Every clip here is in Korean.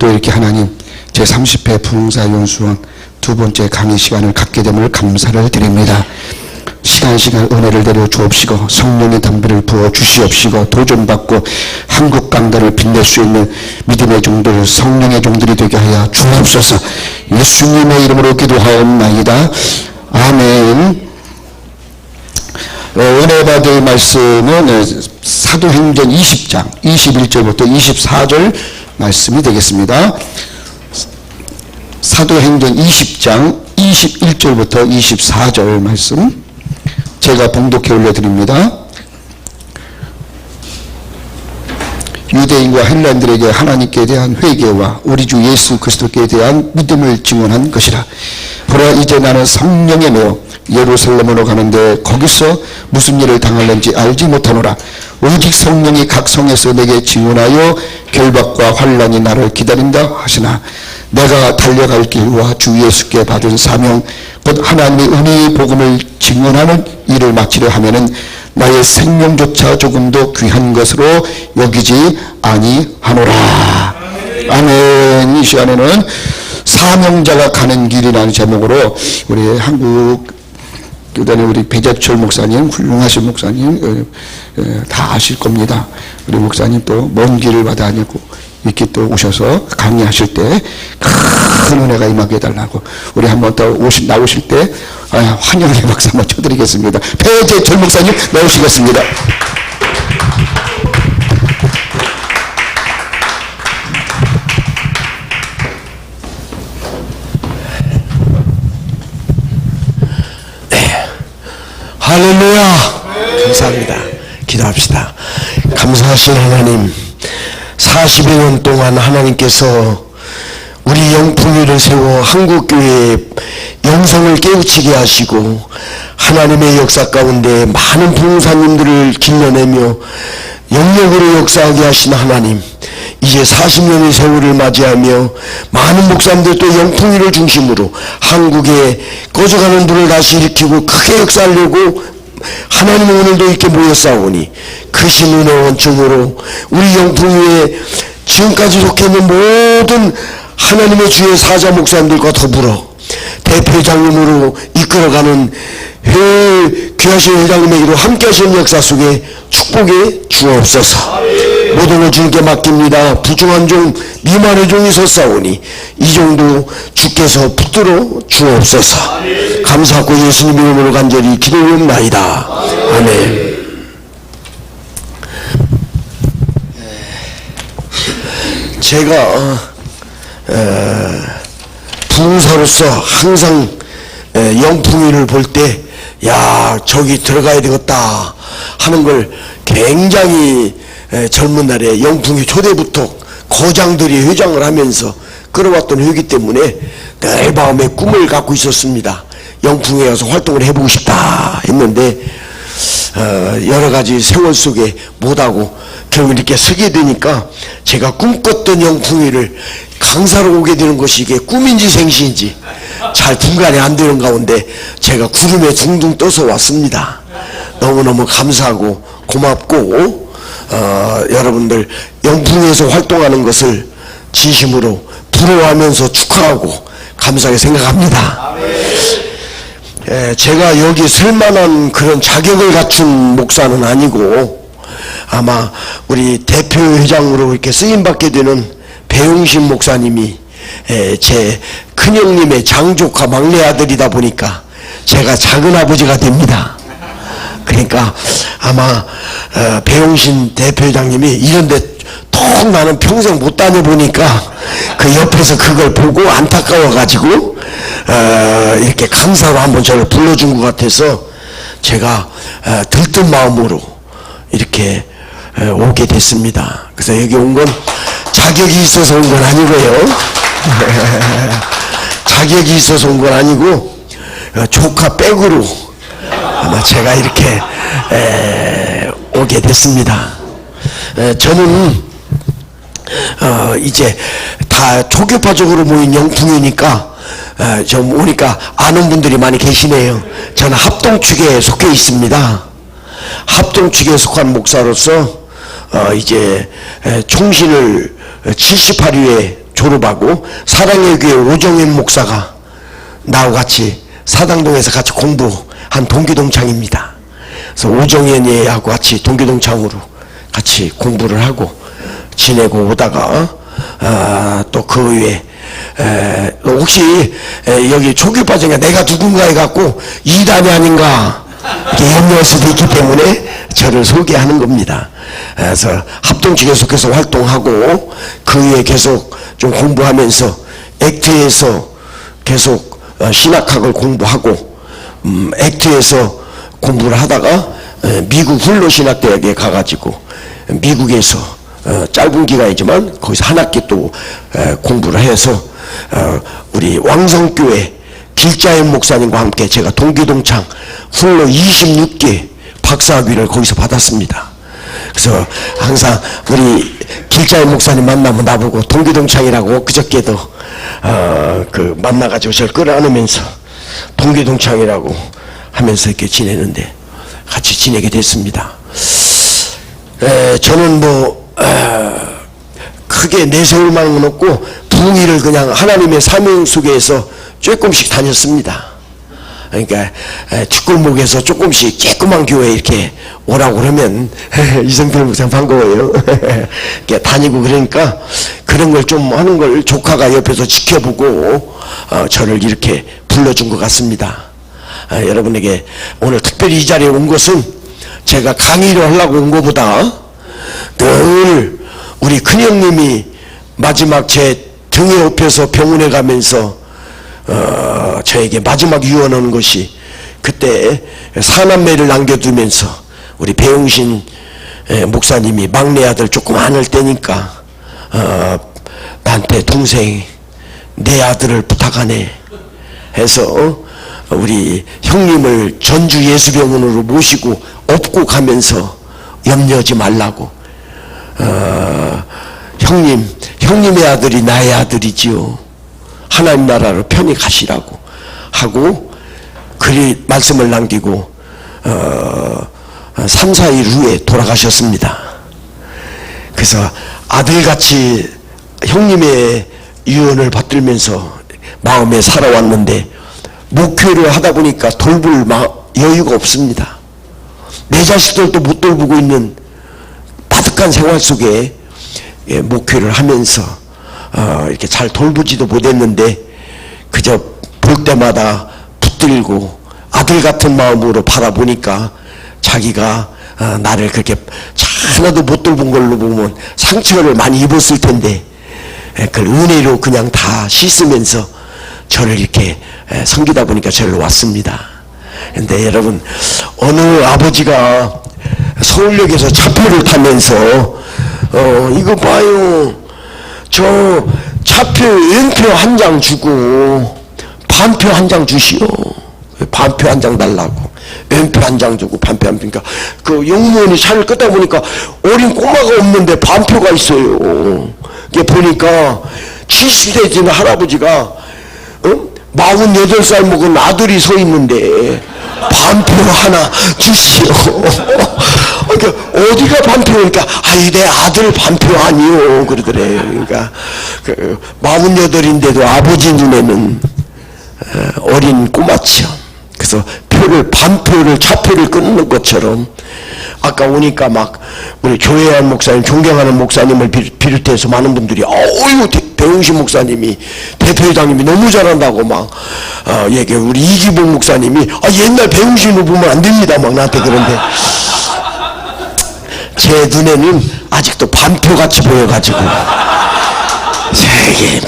또 이렇게 하나님 제30회 부흥사연수원 두 번째 강의 시간을 갖게 됨을 감사를 드립니다. 시간 은혜를 내려 주옵시고 성령의 담비를 부어 주시옵시고 도전받고 한국 강단을 빛낼 수 있는 믿음의 종들, 성령의 종들이 되게 하여 주옵소서. 예수님의 이름으로 기도하옵나이다. 아멘. 은혜 받을 말씀은 사도행전 20장 21절부터 24절 말씀이 되겠습니다. 사도행전 20장 21절부터 24절 말씀 제가 봉독해 올려드립니다. 유대인과 헬라인들에게 하나님께 대한 회개와 우리 주 예수 그리스도께 대한 믿음을 증언한 것이라. 보라, 이제 나는 성령에 매어 예루살렘으로 가는데 거기서 무슨 일을 당할는지 알지 못하노라. 오직 성령이 각 성에서 내게 증언하여 결박과 환난이 나를 기다린다 하시나 내가 달려갈 길과 주 예수께 받은 사명 곧 하나님의 은혜의 복음을 증언하는 일을 마치려 하면은 나의 생명조차 조금도 귀한 것으로 여기지 아니하노라. 아멘. 이 시간에는 사명자가 가는 길이라는 제목으로 우리 한국 교단의 우리 배재철 목사님, 훌륭하신 목사님 다 아실 겁니다. 우리 목사님 또 먼 길을 받아내고 이렇게 또 오셔서 강의하실 때 큰 은혜가 임하게 해달라고 우리 한번 또 나오실 때 환영의 박수 한번 쳐드리겠습니다. 배재철 목사님 나오시겠습니다. 할렐루야. 감사합니다. 기도합시다. 감사하신 하나님, 40여 년 동안 하나님께서 우리 영풍이를 세워 한국교회의 영성을 깨우치게 하시고 하나님의 역사 가운데 많은 부흥사님들을 길러내며 영역으로 역사하게 하신 하나님, 이제 40년의 세월을 맞이하며 많은 목사님들 또 영풍이를 중심으로 한국에 꺼져가는 불을 다시 일으키고 크게 역사하려고 하나님 오늘도 이렇게 모였사오니 크신 은혜 원증으로 우리 영풍위에 지금까지 속해있는 모든 하나님의 주의 사자 목사님들과 더불어 대표장님으로 이끌어가는 귀하신 회장님에게로 함께 하시는 역사 속에 축복에 주옵소서. 모든 걸 주님께 맡깁니다. 부중한 종 미만의 종이 섰사오니 이 종도 주께서 붙들어 주옵소서. 감사하고 예수님 이름으로 간절히 기도하옵나이다. 아멘. 제가 부흥사로서 항상 영풍이를 볼 때 야, 저기 들어가야 되겠다 하는 걸 굉장히 젊은 날에 영풍이 초대부터 거장들이 회장을 하면서 끌어왔던 회기 때문에 늘 마음에 꿈을 갖고 있었습니다. 영풍에 가서 활동을 해보고 싶다 했는데 여러 가지 세월 속에 못하고 결국 이렇게 서게 되니까 제가 꿈꿨던 영풍이를 강사로 오게 되는 것이 이게 꿈인지 생시인지 잘 분간이 안 되는 가운데 제가 구름에 둥둥 떠서 왔습니다. 너무너무 감사하고 고맙고 여러분들 영풍에서 활동하는 것을 진심으로 부러워하면서 축하하고 감사하게 생각합니다. 제가 여기 쓸만한 그런 자격을 갖춘 목사는 아니고 아마 우리 대표회장으로 이렇게 쓰임받게 되는 배용신 목사님이 제 큰형님의 장조카 막내 아들이다 보니까 제가 작은아버지가 됩니다. 그러니까 아마 배용신 대표회장님이 이런데 통 나는 평생 못 다녀보니까 그 옆에서 그걸 보고 안타까워가지고 이렇게 감사로 한번 저를 불러준 것 같아서 제가 들뜬 마음으로 이렇게 오게 됐습니다. 그래서 여기 온 건 자격이 있어서 온 건 아니고요. 자격이 있어서 온 건 아니고 조카 백으로 아마 제가 이렇게 오게 됐습니다. 저는 이제 다 초교파적으로 모인 영풍이니까 좀 오니까 아는 분들이 많이 계시네요. 저는 합동축에 속해 있습니다. 합동축에 속한 목사로서 이제 총신을 78위에 졸업하고 사랑의 교회 오정현 목사가 나하고 같이 사당동에서 같이 공부한 동기동창입니다. 그래서 오정현이하고 같이 동기동창으로 같이 공부를 하고 지내고 오다가 또 그 후에 혹시 여기 초교과정에 내가 누군가 해갖고 이단이 아닌가 이렇게 염려할 수도 있기 때문에 저를 소개하는 겁니다. 그래서 합동치 계속해서 활동하고 그 후에 계속 좀 공부하면서 액트에서 계속 신학학을 공부하고 액트에서 공부를 하다가 미국 훌로신학대학에 가가지고 미국에서 짧은 기간이지만 거기서 한 학기 또 공부를 해서 우리 왕성교회 길자연 목사님과 함께 제가 동기동창 훌로 26기 박사학위를 거기서 받았습니다. 그래서 항상 우리 길자연 목사님 만나면 나보고 동기동창이라고 그저께도 만나가지고 저를 끌어안으면서 동기동창이라고 하면서 이렇게 지내는데 같이 지내게 됐습니다. 저는 크게 내세울 만한 건 없고 둥이를 그냥 하나님의 사명 속에서 조금씩 다녔습니다. 그러니까 뒷골목에서 조금씩 조그만 교회 이렇게 오라고 그러면 이성필 목사님 반가워요. 이렇게 다니고 그러니까 그런 걸 좀 하는 걸 조카가 옆에서 지켜보고 저를 이렇게 불러준 것 같습니다. 여러분에게 오늘 특별히 이 자리에 온 것은 제가 강의를 하려고 온 것보다 늘 우리 큰형님이 마지막 제 등에 업혀서 병원에 가면서 저에게 마지막 유언하는 것이 그때 사남매를 남겨두면서 우리 배용신 목사님이 막내 아들 조금 안을 때니까 나한테 동생 내 아들을 부탁하네 해서 우리 형님을 전주 예수병원으로 모시고 업고 가면서 염려하지 말라고 형님의 아들이 나의 아들이지요. 하나님 나라로 편히 가시라고 하고 그리 말씀을 남기고 3, 4일 후에 돌아가셨습니다. 그래서 아들같이 형님의 유언을 받들면서 마음에 살아왔는데 목회를 하다 보니까 돌볼 여유가 없습니다. 내 자식들도 못 돌보고 있는 바득한 생활 속에 목회를 하면서 이렇게 잘 돌보지도 못했는데 그저 볼 때마다 붙들고 아들 같은 마음으로 바라보니까 자기가 나를 그렇게 하나도 못 돌본 걸로 보면 상처를 많이 입었을 텐데 그걸 은혜로 그냥 다 씻으면서 저를 이렇게 섬기다 보니까 저를 왔습니다. 근데 여러분 어느 아버지가 서울역에서 차표를 타면서 이거 봐요 저 차표 연표 한 장 주고 반표 한 장 주시오. 반표 한 장 달라고 연표 한 장 주고 반표 한 장. 그러니까 그 영무원이 차를 끄다 보니까 어린 꼬마가 없는데 반표가 있어요. 이게 보니까 70대 된 할아버지가 48살 먹은 아들이 서 있는데 반표 하나 주시오. 그러니까 어디가 반표니까 아이 내 아들 반표 아니요 그러더래요. 그러니까 48인데도 아버지 눈에는 어린 꼬마치요. 그래서 반표를 차표를 끊는 것처럼 아까 오니까 막 우리 조혜한 목사님 존경하는 목사님을 비롯해서 많은 분들이 어유 배용신 목사님이 대표회장님이 너무 잘한다고 막 얘기해. 우리 이기봉 목사님이 옛날 배용신을 보면 안 됩니다 막 나한테 그런데 제 눈에는 아직도 반표같이 보여가지고 이게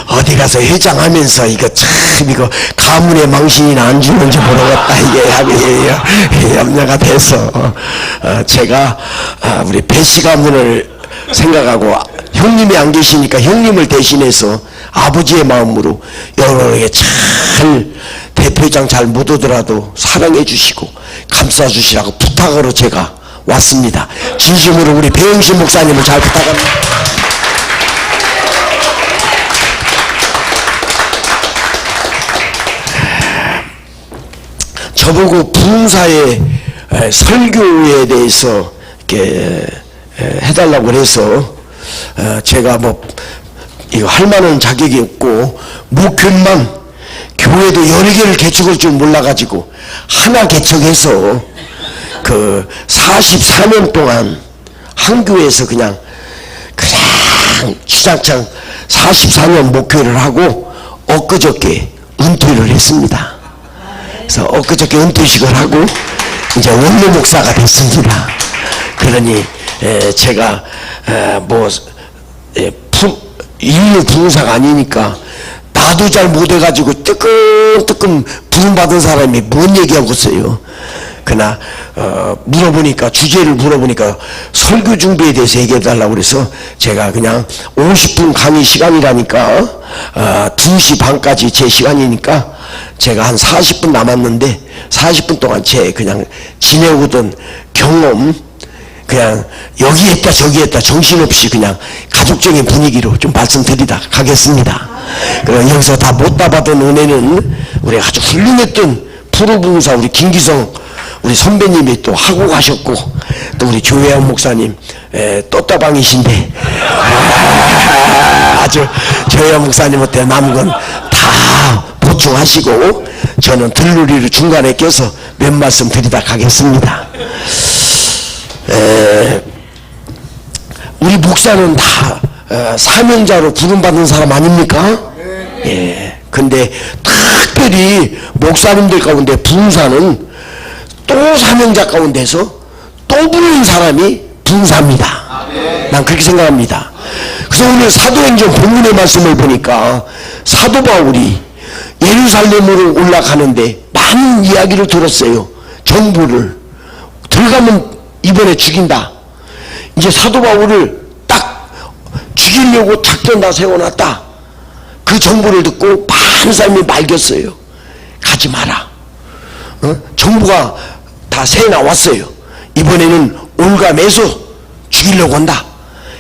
어디 가서 회장하면서 이거 가문의 망신이나 안 주는지 모르겠다 이게 염려가 돼서 제가 우리 배씨 가문을 생각하고 형님이 안 계시니까 형님을 대신해서 아버지의 마음으로 여러분에게 잘 대표회장 잘 못 오더라도 사랑해 주시고 감싸 주시라고 부탁으로 제가 왔습니다. 진심으로 우리 배용신 목사님을 잘 부탁합니다. 저보고 부흥사의 설교에 대해서 이렇게 해달라고 해서 제가 이거 할 만한 자격이 없고 목회만 교회도 여러 개를 개척할 줄 몰라가지고 하나 개척해서 그 44년 동안 한 교회에서 그냥 주장창 44년 목회를 하고 엊그저께 은퇴를 했습니다. 그래서 엊그저께 은퇴식을 하고 이제 원로 목사가 됐습니다. 그러니 제가 인류 부흥사가 아니니까 나도 잘 못해가지고 뜨끔뜨끔 부름받은 사람이 뭔 얘기하고 있어요. 그러나 물어보니까, 주제를 물어보니까 설교 준비에 대해서 얘기해달라고 그래서 제가 그냥 50분 강의 시간이라니까 2시 반까지 제 시간이니까 제가 한 40분 남았는데 40분 동안 제 그냥 지내오던 경험, 그냥 여기 했다 저기 했다 정신없이 그냥 가족적인 분위기로 좀 말씀드리다 가겠습니다. 그럼 여기서 다 못 받은 은혜는 우리 아주 훌륭했던 프로부흥사 우리 김기성 우리 선배님이 또 하고 가셨고, 또 우리 조혜영 목사님 또따방이신데 아주 조혜영 목사님한테 남은 건 다 보충하시고 저는 들러리를 중간에 껴서 몇 말씀 드리다 가겠습니다. 우리 목사는 다 사명자로 부름받은 사람 아닙니까? 예. 근데 특별히 목사님들 가운데 부흥사는 또 사명자 가운데서 또 부르는 사람이 부흥사입니다. 난 그렇게 생각합니다. 그래서 오늘 사도행전 본문의 말씀을 보니까 사도 바울이 예루살렘으로 올라가는데 많은 이야기를 들었어요. 정보를. 들어가면 이번에 죽인다. 이제 사도 바울을 딱 죽이려고 작전 다 세워놨다. 그 정보를 듣고 많은 사람이 말겼어요. 가지 마라. 정보가 다 새 나왔어요. 이번에는 올가매서 죽이려고 한다.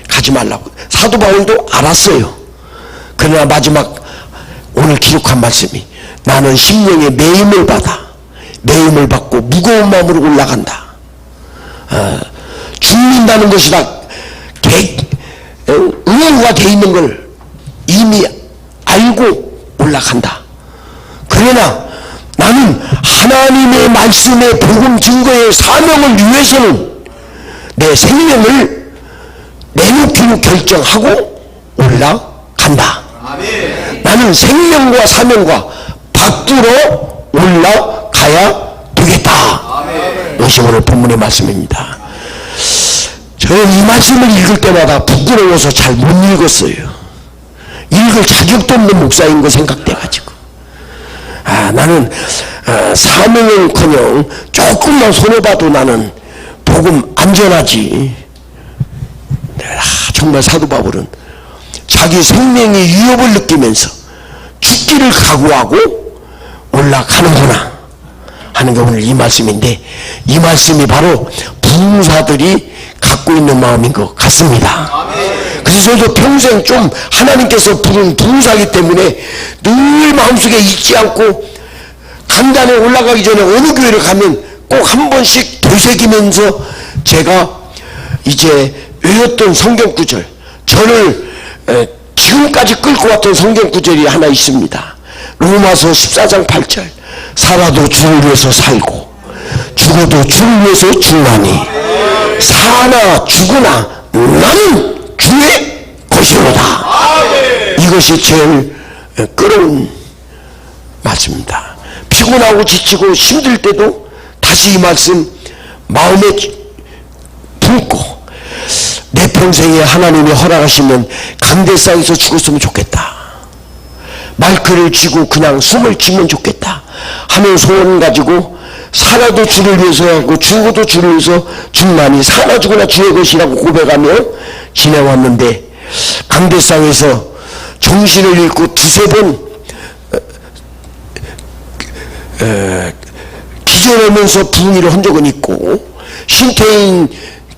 가지 말라고. 사도 바울도 알았어요. 그러나 마지막 오늘 기록한 말씀이 나는 심령의 매임을 받고 무거운 마음으로 올라간다. 죽는다는 것이 다 의무가 돼 있는 걸 이미 알고 올라간다. 그러나 나는 하나님의 말씀의 복음 증거의 사명을 위해서는 내 생명을 내놓기로 결정하고 올라간다. 나는 생명과 사명과 밖으로 올라가야 되겠다. 이것이 오늘 본문의 말씀입니다. 저는 이 말씀을 읽을 때마다 부끄러워서 잘 못 읽었어요. 읽을 자격도 없는 목사인 거 생각돼가지고. 나는 사명은커녕 조금만 손해봐도 나는 복음 안전하지. 정말 사도 바울은 자기 생명의 위협을 느끼면서 죽기를 각오하고 올라가는구나 하는 게 오늘 이 말씀인데, 이 말씀이 바로 부흥사들이 갖고 있는 마음인 것 같습니다. 그래서 저도 평생 좀 하나님께서 부른 부흥사이기 때문에 늘 마음속에 잊지 않고 간단에 올라가기 전에 어느 교회를 가면 꼭 한 번씩 되새기면서 제가 이제 외웠던 성경 구절, 저를 지금까지 끌고 왔던 성경 구절이 하나 있습니다. 로마서 14장 8절. 살아도 주를 위해서 살고 죽어도 주를 위해서 죽나니 사나 죽으나 나는 주의 것이로다. 이것이 제일 끌어온 말씀입니다. 피곤하고 지치고 힘들 때도 다시 이 말씀 마음에 품고 내 평생에 하나님이 허락하시면 강대상에서 죽었으면 좋겠다. 마이크를 쥐고 그냥 숨을 치면 좋겠다 하는 소원 가지고 살아도 주를 위해서 하고 죽어도 주를 위해서 죽나니 사나 죽으나 주의 것이라고 고백하며 지내왔는데, 강대상에서 정신을 잃고 두세 번 기절하면서 부흥회를 한 적은 있고, 신태인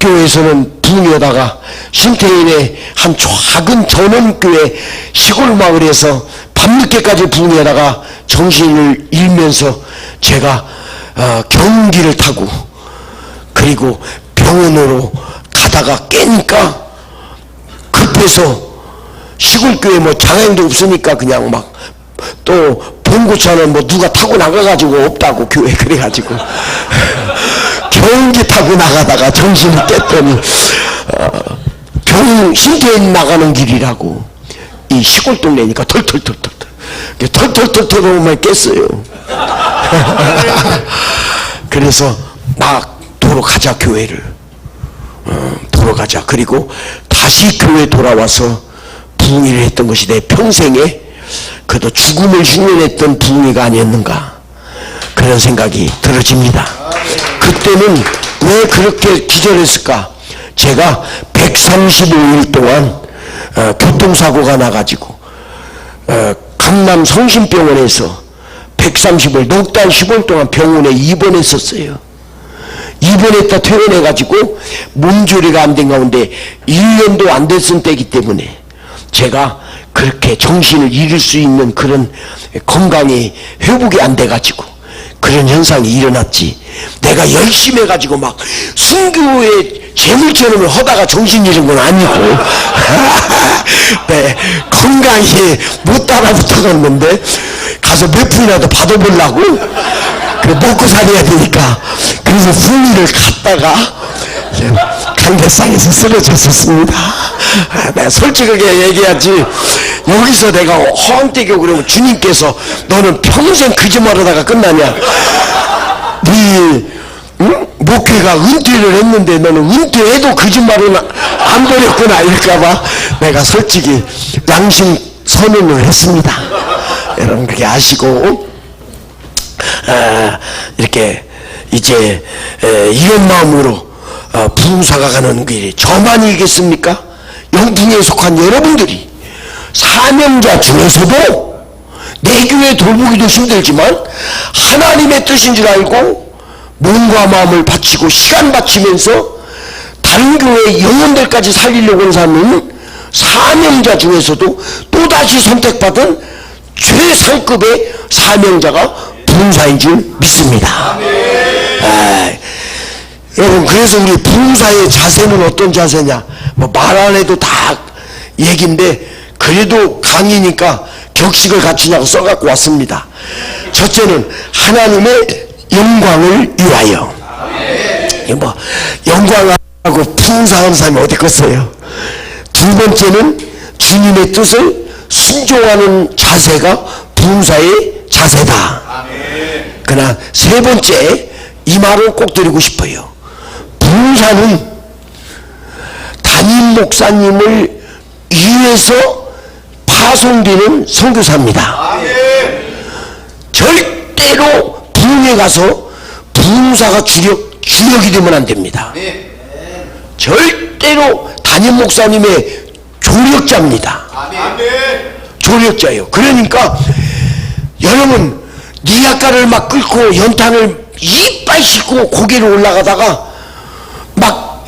교회에서는 부흥회하다가 신태인의 한 작은 전원교회 시골 마을에서 밤늦게까지 부흥회하다가 정신을 잃으면서 제가 경기를 타고 그리고 병원으로 가다가 깨니까 급해서 시골교회 뭐 장애인도 없으니까 그냥 막 또 봉고차는 뭐 누가 타고 나가가지고 없다고 교회 그래가지고 경기 타고 나가다가 정신을 깼더니 신태에 나가는 길이라고 이 시골 동네니까 털털털털 오면 깼어요. 그래서 막 도로 가자 교회를 도로 가자. 그리고 다시 교회 돌아와서 부흥회를 했던 것이 내 평생에 그래도 죽음을 흉내냈던 부흥회가 아니었는가 그런 생각이 들어집니다. 그때는 왜 그렇게 기절했을까? 제가 135일 동안 교통사고가 나가지고 강남 성심병원에서 130일 넉 달 10월 동안 병원에 입원했었어요. 입원했다 퇴원해가지고 몸조리가 안 된 가운데 1년도 안 됐을 때이기 때문에 제가 그렇게 정신을 잃을 수 있는 그런 건강이 회복이 안 돼가지고 그런 현상이 일어났지. 내가 열심히 해가지고 막 순교의 재물처럼을 하다가 정신 잃은 건 아니고 네, 건강히 못 따라 붙어갔는데 가서 몇 푼이라도 받아보려고 먹고 살아야 되니까 그래서 훈이를 갔다가 강대상에서 쓰러졌었습니다. 내가 솔직하게 얘기하지 여기서 내가 허황되게 그러면 주님께서 너는 평생 거짓말하다가 끝나냐? 네 목회가 은퇴를 했는데 너는 은퇴해도 거짓말은 안 버렸구나 이럴까봐 내가 솔직히 양심 선언을 했습니다. 여러분 그렇게 아시고 이렇게 이제 이런 마음으로 부흥사가 가는 길이 저만이겠습니까? 영풍에 속한 여러분들이 사명자 중에서도 내 교회 돌보기도 힘들지만 하나님의 뜻인 줄 알고 몸과 마음을 바치고 시간 바치면서 다른 교회 영혼들까지 살리려고 하는 사람은 사명자 중에서도 또다시 선택받은 최상급의 사명자가 부흥사인 줄 믿습니다. 여러분 그래서 우리 부흥사의 자세는 어떤 자세냐? 뭐 말 안 해도 다 얘기인데 그래도 강의니까 격식을 갖추냐고 써갖고 왔습니다. 첫째는 하나님의 영광을 위하여. 뭐 영광하고 부흥사하는 사람이 어디 겠어요? 두 번째는 주님의 뜻을 순종하는 자세가 부흥사의 자세다. 그러나 세 번째 이 말을 꼭 드리고 싶어요. 부흥사는 담임 목사님을 위해서 파송되는 선교사입니다. 절대로 부흥회 가서 부흥사가 주력이 되면 안 됩니다. 절대로 담임 목사님의 조력자입니다. 조력자예요. 그러니까 여러분 니아가를 막 끓고 연탄을 이빨 씻고 고개를 올라가다가 막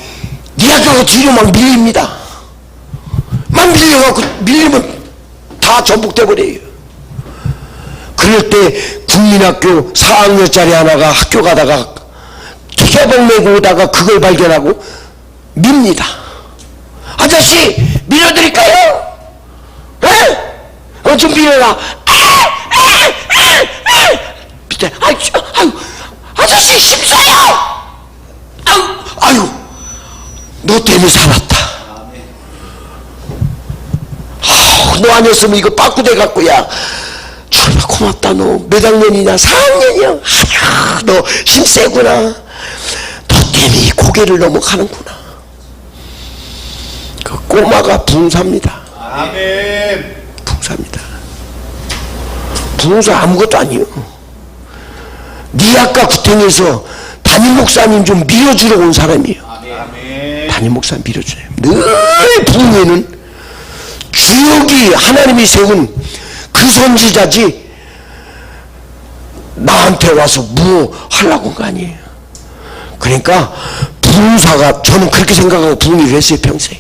니아가가 뒤로 막 밀립니다. 막 밀려갖고 밀리면 다 전복돼 버려요. 그럴 때 국민학교 4학년짜리 하나가 학교 가다가 투자봉 메고 오다가 그걸 발견하고 밉니다. 아저씨 밀어드릴까요? 에? 좀 밀어라. 밑에 아유 아저씨 힘써요. 아유 너 때문에 살았다. 너 아니었으면 이거 빠꾸대 갖고야. 주님아 고맙다. 너 몇 학년이냐? 4학년이야. 아유 너 힘세구나. 너 때문에 이 고개를 넘어가는구나. 그 꼬마가 부흥사입니다. 아멘. 부흥사입니다. 부흥사 아무것도 아니에요. 니아까 구탱에서 담임 목사님 좀 밀어주러 온 사람이에요. 아멘. 담임 목사님 밀어주세요. 늘 부흥회는 주역이 하나님이 세운 그 선지자지 나한테 와서 뭐 하려고 한 거 아니에요. 그러니까 부흥사가 저는 그렇게 생각하고 부흥회를 했어요. 평생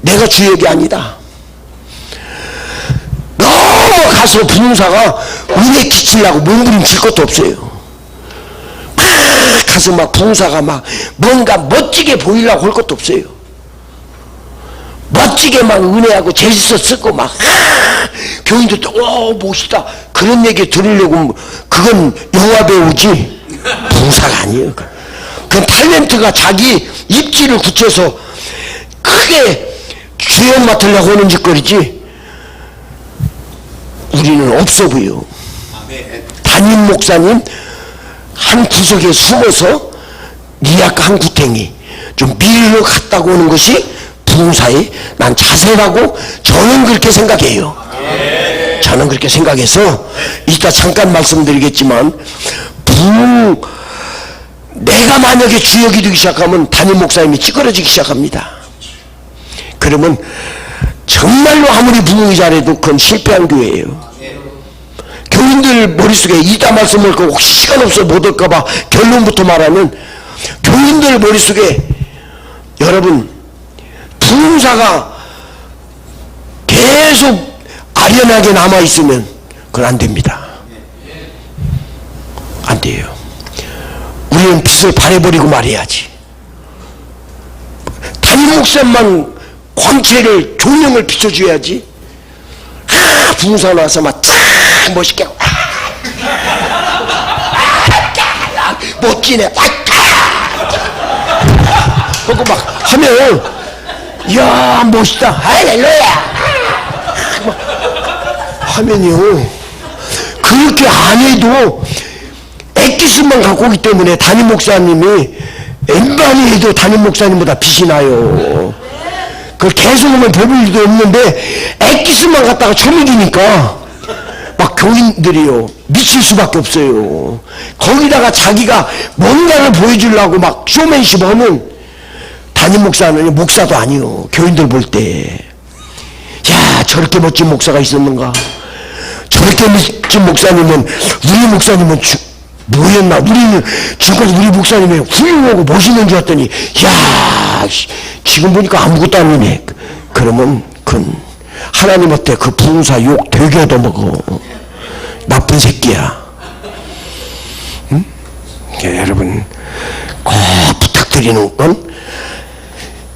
내가 주역이 아니다. 너무 가서 부흥사가 은혜 끼치려고 몸부림칠 것도 없어요. 막 가서 막 부흥사가 막 뭔가 멋지게 보이려고 할 것도 없어요. 멋지게 막 은혜하고 제스처 쓰고 막 교인들도 멋있다 그런 얘기 들으려고 그건 영화 배우지 봉사가 아니에요. 그건 탤런트가 자기 입지를 굳혀서 크게 주연 맡으려고 하는 짓거리지 우리는 없어 보여. 담임 목사님 한 구석에 숨어서 니아까 한 구탱이 좀 밀러 갔다고 하는 것이 부흥사의 난 자세라고 저는 그렇게 생각해요. 저는 그렇게 생각해서 이따 잠깐 말씀드리겠지만 내가 만약에 주역이 되기 시작하면 담임 목사님이 찌그러지기 시작합니다. 그러면 정말로 아무리 부흥이 잘해도 그건 실패한 교회예요. 교인들 머릿속에 이따 말씀을 혹시 시간 없어 못 올까봐 결론부터 말하면 교인들 머릿속에 여러분 부흥사가 계속 아련하게 남아있으면 그건 안 됩니다. 안 돼요. 우리는 빛을 발해버리고 말해야지. 담임 목사만 광채를 조명을 비춰줘야지. 부흥사 나와서 막 멋있게 멋지네 하고 막 하면 이야 멋있다 할렐루야 하면요 그렇게 안 해도 액기스만 갖고 오기 때문에 담임 목사님이 웬만히 해도 담임 목사님보다 빛이 나요. 그걸 계속 오면 배울 일도 없는데 액기스만 갖다가 처먹이니까 막 교인들이요 미칠 수밖에 없어요. 거기다가 자기가 뭔가를 보여주려고 막 쇼맨십 하면 담임 목사는 목사도 아니요. 교인들 볼 때 야 저렇게 멋진 목사가 있었는가. 저렇게 멋진 목사님은 우리 목사님은 뭐였나. 우리는 지금까지 우리 목사님이 훌륭하고 멋있는 줄 알았더니 야 지금 보니까 아무것도 아니네. 그러면 그건 하나님한테 그 부흥사 욕 되게 얻어먹어. 나쁜 새끼야. 응? 여러분 꼭 부탁드리는 건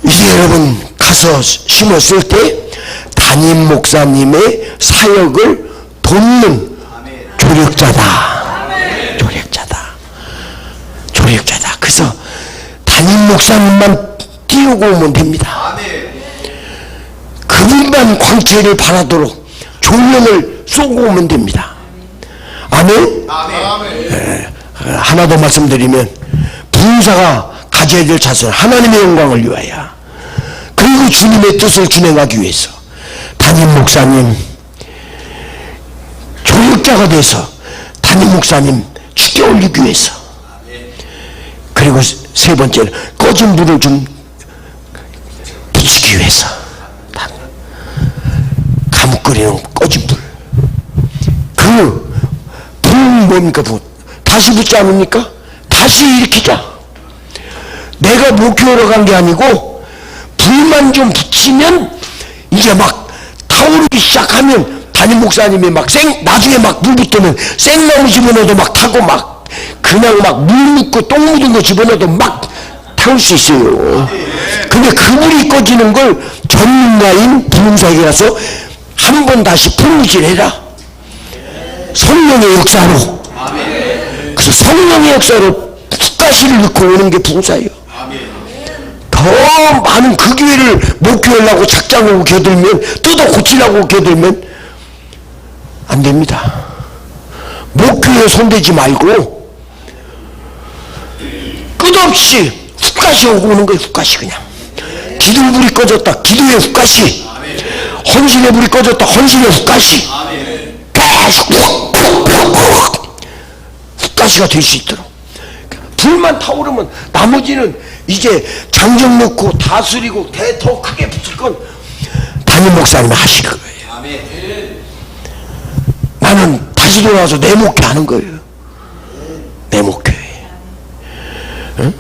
이제 여러분 가서 심었을 때 담임 목사님의 사역을 돕는 조력자다. 조력자다. 그래서 담임 목사님만 띄우고 오면 됩니다. 그분만 광채를 발하도록 조명을 쏘고 오면 됩니다. 아멘? 하나 더 말씀드리면 부흥사가 가져야 될 자세는 하나님의 영광을 위하여 그리고 주님의 뜻을 준행하기 위해서 담임 목사님 조력자가 돼서 담임 목사님 죽게 올리기 위해서 그리고 세 번째는 꺼진 불을 좀 붙이기 위해서 감옥거리는 꺼진 불 그 불은 뭡니까? 다시 붙지 않습니까? 다시 일으키자. 내가 목표로 간 게 아니고 불만 좀 붙이면 이제 막 타오르기 시작하면 담임 목사님이 막 나중에 막 물 붙으면 생나무 집어넣어도 막 타고 막 그냥 막 물 묻고 똥 묻은 거 집어넣어도 막 타올 수 있어요. 근데 그 불이 꺼지는 걸 전문가인 부흥사에게 가서 한 번 다시 풀무질해라. 성령의 역사로. 그래서 성령의 역사로 붓가시를 넣고 오는 게 부흥사예요. 더 많은 그 기회를 목교하려고 작정하고 겨들면 뜯어 고치려고 겨들면 안 됩니다. 목교에 손대지 말고 끝없이 훅가시 오고 오는 거예요. 훅가시 그냥 기도의 불이 꺼졌다. 기도의 훅가시. 헌신의 불이 꺼졌다. 헌신의 훅가시. 계속 훅가시가 될 수 있도록 불만 타오르면 나머지는 이제 장정 넣고 다스리고 더 크게 붙일 건 담임 목사님이 하실 거예요. 나는 다시 돌아와서 내 목회 하는 거예요. 내 목회. 응?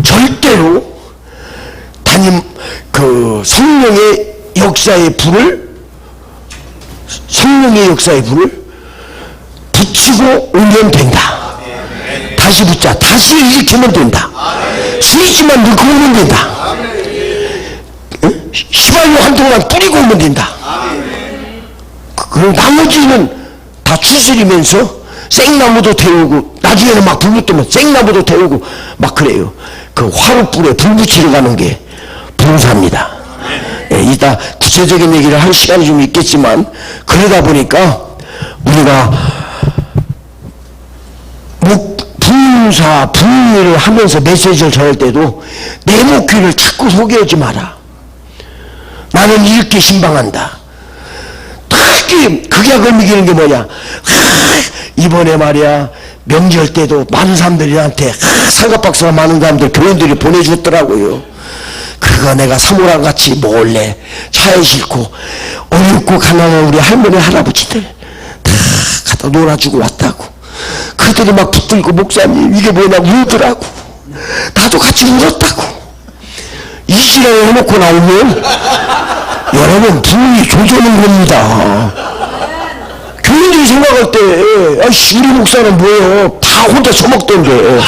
절대로 성령의 역사의 불을 붙이고 오면 된다. 다시 붙자. 다시 일으키면 된다. 스위치만 넣고 오면 된다. 응? 휘발유 한 통만 뿌리고 오면 된다. 그럼 나머지는 다 추스리면서 생나무도 태우고, 나중에는 막 불 붙으면 생나무도 태우고 막 그래요. 그 화롯불에 불 붙이러 가는 게 봉사입니다. 예, 이따 구체적인 얘기를 할 시간이 좀 있겠지만, 그러다 보니까 우리가 봉사, 분리를 하면서 메시지를 전할 때도 내 목표를 자꾸 소개하지 마라. 나는 이렇게 신방한다. 특히 극약을 미기는 게 뭐냐. 이번에 말이야 명절 때도 많은 사람들한테 상갑박수가 많은 사람들 교인들이 보내줬더라고요. 그거 내가 사모랑 같이 몰래 차에 싣고 어렵고 가난한 우리 할머니 할아버지들 다 갖다 놀아주고 왔다고. 그들이 막 붙들고 목사님 이게 뭐냐고 울더라고. 나도 같이 울었다고. 이 시간에 해놓고 나오면 여러분 분이 조져는 겁니다. 교인들이 생각할 때 아이씨 우리 목사는 뭐예요? 다 혼자 처먹던데.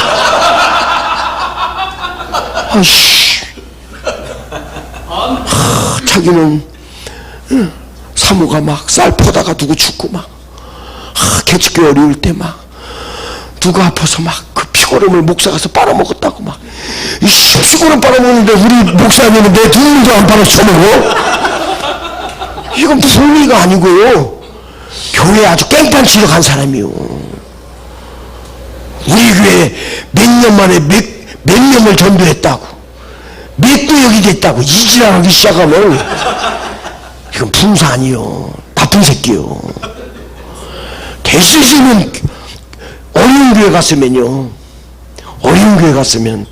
아이씨 자기는 사모가 막 쌀 퍼다가 누구 죽고 막 개축기 어려울 때 막 누가 아파서 막 그 피고름을 목사 가서 빨아먹었다고 막. 이씨 피고름 빨아먹는데 우리 목사님은 내 눈물도 안 빨아 처먹어? 이건 불리가 아니고요. 교회 아주 깽판치러 간 사람이요. 우리 교회 몇 년 만에 몇 명을 전도했다고, 몇 구역이 됐다고 이지랄하기 시작하면 이건 풍사 아니요. 나쁜 새끼요. 될 수 있으면 어려운 교회 갔으면요. 어려운 교회 갔으면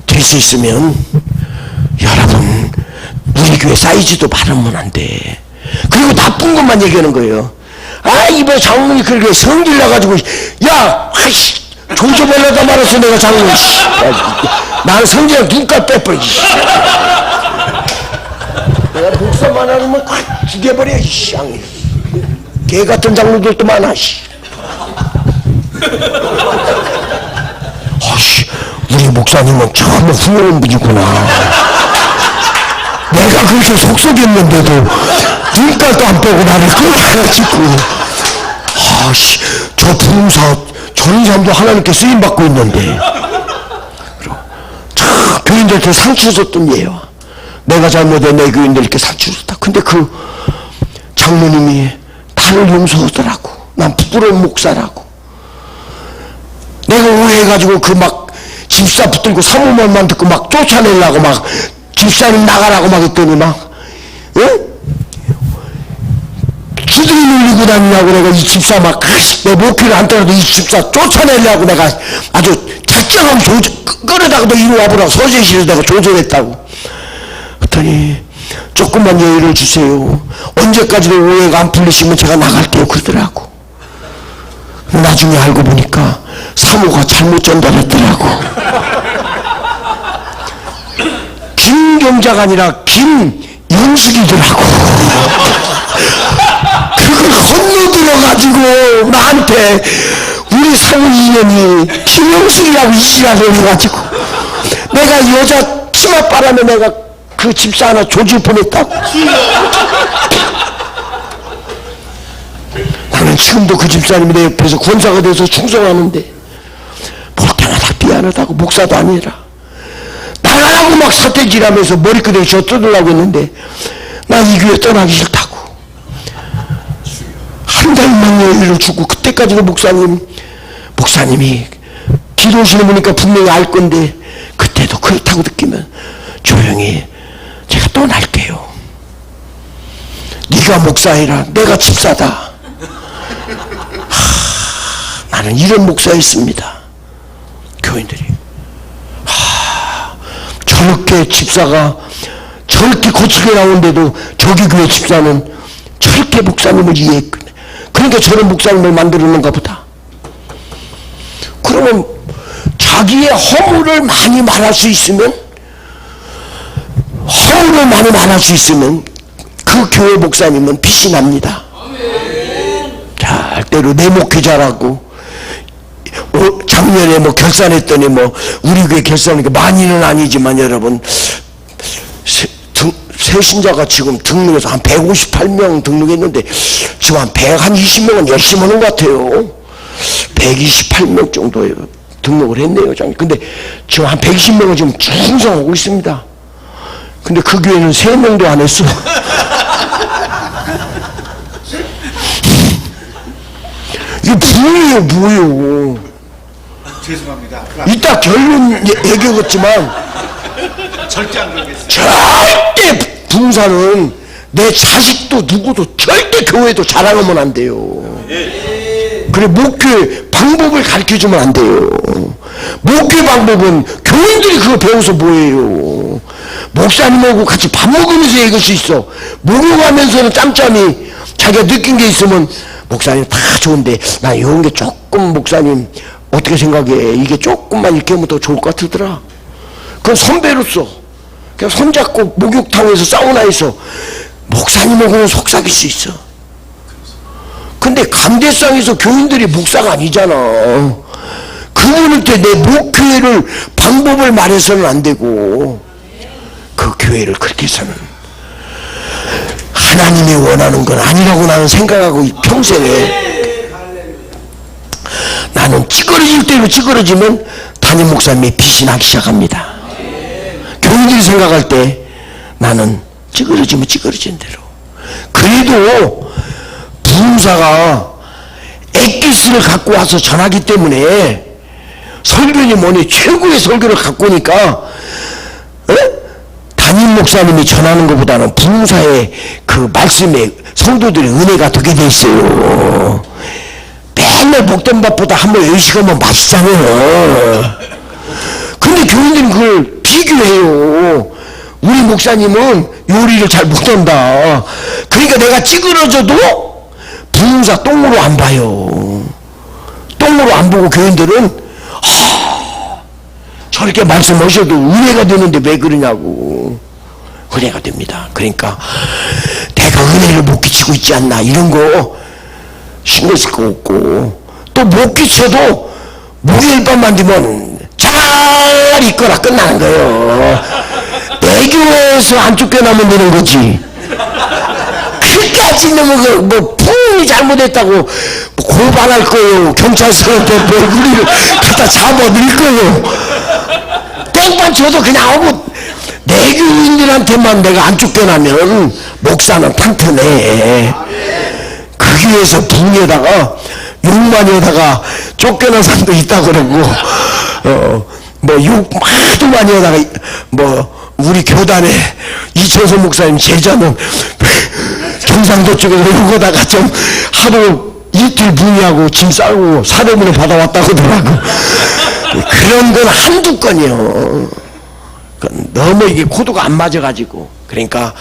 될 수 있으면 여러분 우리 교회 사이즈도 많으면 안 돼. 그리고 나쁜 것만 얘기하는 거예요. 아 이번에 장로님이 그렇게 성질 나가지고 야 아이씨 조져버려다 말았어 내가 장로님. 나는 성질을 눈깔 빼버려. 내가 목사만 하면 확 죽여버려. 개 같은 장로들도 많아. 아씨 우리 목사님은 참 훌륭한 분이구나. 내가 그렇게 속썩였는데도 눈깔도 안 빼고 나를 끌어가지고. 아씨 저 부흥사 저런 사람도 하나님께 쓰임받고 있는데. 참 교인들한테 상처 줬던 예요. 내가 잘못해 내 교인들께 상처 줬다. 근데 그 장로님이 나를 용서하더라고. 난 부끄러운 목사라고. 내가 오해해가지고 그 막 집사 붙들고 사모말만 듣고 막 쫓아내려고 막 집사님 나가라고 막 했더니 막 주둥이 눌리고 다니냐고. 내가 이 집사 막 내 목표를 안 떠나도 이 집사 쫓아내려고 내가 아주 작정하고 끌어다가도 이리 와보라고 서재실에 내가 조절했다고. 그랬더니 조금만 여유를 주세요. 언제까지도 오해가 안 풀리시면 제가 나갈게요 그러더라고. 나중에 알고 보니까 사모가 잘못 전달했더라고. 김경자가 아니라 김연숙이더라고. 그걸 건너들어가지고 나한테 우리 사모 인연이 김연숙이라고 이지랄을 해가지고 내가 여자 치맛바람에 내가 그 집사 하나 조질 뻔했다고. 나는 지금도 그 집사님이 내 옆에서 권사가 돼서 충성하는데 볼 때마다 미안하다고. 목사도 아니라 나가라고 막 사태질하면서 머리끄댕이 젖뜯으려고 했는데 나 이 교회 떠나기 싫다고. 한 달만 여유를 주고. 그때까지도 목사님이 기도하시는 분이니까 분명히 알 건데 그때도 그렇다고 느끼면 조용히 제가 떠날게요. 네가 목사이라 내가 집사다. 나는 이런 목사였습니다. 교인들이 저렇게 집사가 저렇게 고치게 나오는데도 저기 교회 집사는 저렇게 목사님을 이해했거든. 그러니까 저런 목사님을 만들었는가 보다. 그러면 자기의 허물을 많이 말할 수 있으면 그 교회 목사님은 빛이 납니다. 때로 내 목회자라고 작년에 뭐 결산했더니 뭐 우리 교회 결산하니까 많이는 아니지만 여러분 새신자가 지금 등록해서 한 158명 등록했는데 지금 한 120명은 열심히 하는 것 같아요. 128명 정도 등록을 했네요, 장님. 근데 지금 한 120명은 지금 충성하고 있습니다. 근데 그 교회는 3명도 안 했어. 이게 뭐예요, 뭐예요. 죄송합니다. 이따 결론 얘기하겠지만 절대 안 그러겠습니다. 절대 붕사는 내 자식도 누구도 절대 교회도 자랑하면 안 돼요. 그래, 목회 방법을 가르쳐주면 안 돼요. 목회 방법은 교인들이 그거 배워서 뭐예요. 목사님하고 같이 밥 먹으면서 얘기할 수 있어. 목욕하면서는 짬짬이 자기가 느낀 게 있으면 목사님 다 좋은데 나 이런 게 조금 목사님 어떻게 생각해? 이게 조금만 이렇게 하면 더 좋을 것 같더라. 그건 선배로서 그냥 손잡고 목욕탕에서 사우나에서 목사님하고는 속삭일 수 있어. 근데 감대상에서 교인들이 목사가 아니잖아. 그분한테 내 목회를 방법을 말해서는 안 되고 그 교회를 그렇게 해서는 하나님이 원하는 건 아니라고 나는 생각하고 평생에 나는 찌그러질 대로 찌그러지면 담임 목사님이 빛이 나기 시작합니다. 교인들이 생각할 때 나는 찌그러지면 찌그러진 대로. 그래도 부흥사가 엑기스를 갖고 와서 전하기 때문에 설교니 뭐니 최고의 설교를 갖고 오니까 담임 목사님이 전하는 것보다는 부흥사의 그 말씀에 성도들의 은혜가 되게 돼 있어요. 맨날 먹던 밥보다 한번 외식하면 맛있잖아요. 근데 교인들은 그걸 비교해요. 우리 목사님은 요리를 잘 못한다. 그러니까 내가 찌그러져도 부흥사 똥으로 안 봐요. 똥으로 안 보고 교인들은 저렇게 말씀하셔도 은혜가 되는데 왜 그러냐고. 은혜가 됩니다. 그러니까 내가 은혜를 못 끼치고 있지 않나 이런 거 신경 쓸 거 없고, 또 못 끼쳐도 목요일밤만 되면 잘 있거나 끝나는 거예요. 내 교회에서 안 쫓겨나면 되는 거지. 그까지 너무 뭐 부흥이 잘못했다고 고발할 거예요. 경찰서한테 뭐 우리를 갖다 잡아들 거예요. 땡판 쳐도 그냥 하고 내 교인들한테만 내가 안 쫓겨나면 목사는 탄탄해. 그 교회에서 붕에다가 욕만 하다가 쫓겨난 사람도 있다 그러고 뭐 욕 하도 많이 하다가 뭐 우리 교단에 이천선 목사님 제자는 경상도 쪽에서 욕하다가 좀 하루 이틀 붕이하고 짐 싸고 사례문을 받아왔다고 하더라고. 그런 건 한두 건이요. 너무 이게 코드가 안 맞아가지고. 그러니까